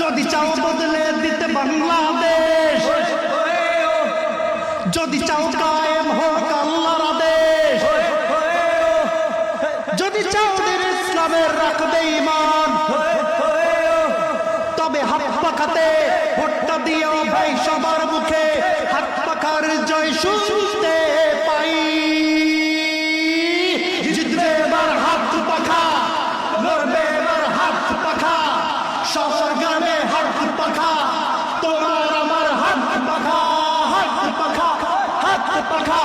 যদি চাও বদলে দিতে বাংলাদেশ, যদি চাও কায়েম হোক আল্লাহর আদেশ, যদি চাও দিন ইসলামের রাখবে ঈমান, তবে হাত পাখাতে ভোটটা দিও ভাই সবার মুখে, হাত পাখার জয় শুনতে পাই। জিতবে এবার হাত পাখা, লড়বে এবার হাত পাখা, শহর গ্রামে হাত পাখা, তোমার আমার হাত পাখা, হাত পাখা, হাত পাখা,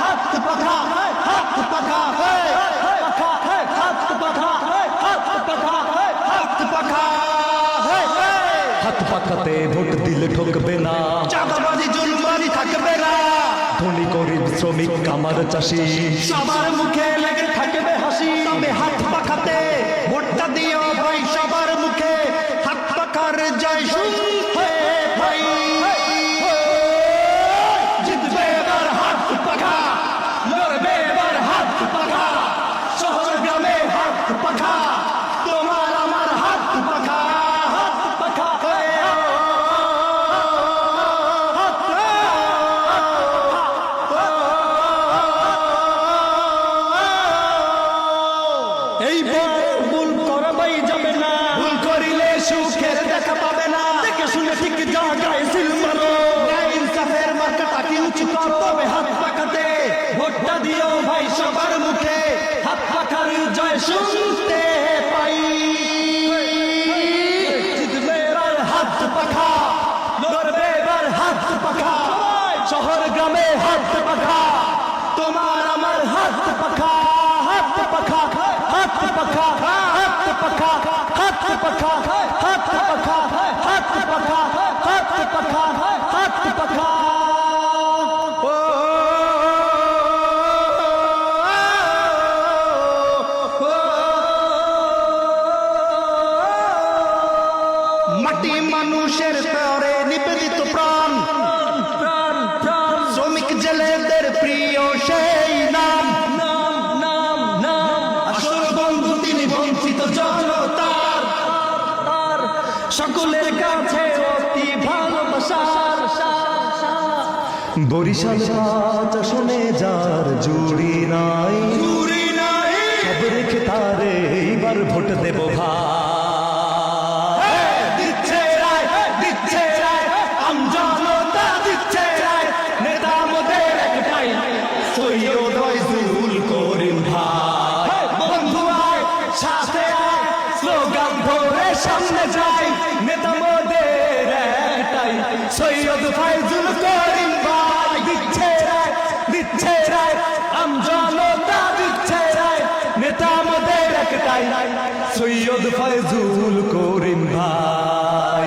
হাত পাখা, হাত পাখা, হাত পাখা, হাত পাখা, হাত পাখা। হাত পাখাতে ভোট দিলে ঠকবে না, চাঁদাবাজি জুলবাজি থাকবে না, ধনী গরিব শ্রমিক কামার চাষি সবার মুখে লেগে থাকবে হাসি। তবে হাত পাখাতে ভোটটা দিও ভাই সবার মুখে, হাত পাখার জয় শুনতে পাই। জিতবে এবার হাত পাখা, লড়বে এবার হাত পাখা, শহর গ্রামে হাত পাখা, তোমার আমার হাত পাখা, হাত পাখা, এই ভুল করবাই যাবে না, ভুল করিলে সুখের দেখা পাবে না, দেখে শুনে ঠিক জায়গায় সিল মারো, ন্যায় ইনসাফের মার্কাটা কি উঁচু করো, তবে হাত পাখাতে ভোটটা দিও ভাই সবার মুখে, হাত পাখার জয় শুনতে পাই। জিতবে এবার হাত পাখা, লড়বে এবার হাত পাখা, শহর গ্রামে হাত পাখা, তোমার আমার হাত পাখা, হাত পাখা, হাত পাখা, হাত পাখা, হাত পাখা, হাত পাখা, হাত পাখা, হাত পাখা, হাত পাখা। মাটি মানুষের পরে নিবেদিত প্রাণ, শ্রমিক জেলেদের প্রিয় সেই নাম, আসল বন্ধু তিনি বঞ্চিত জনতার, সকলের কাছে অতি ভালোবাসার। বরিশাল ৫ আসনে যার জুড়ি নাই, সব রেখে তারে এইবার ভোট দেব ভাই। দিচ্ছে রায়, দিচ্ছে রায়, আমজনতা দিচ্ছে রায়, নেতা মোদের একটাই, সৈয়দ ফয়জুল করিম ভাই। বন্ধু আয়, সাথে আয়, স্লোগান ধরে সামনে যাই, নেতা মোদের একটাই, সৈয়দ ফয়জুল করিম ভাই। দিচ্ছে রায়, দিচ্ছে রায়, আমজনতা দিচ্ছে রায়, নেতা মোদের একটাই, সৈয়দ ফয়জুল করিম ভাই।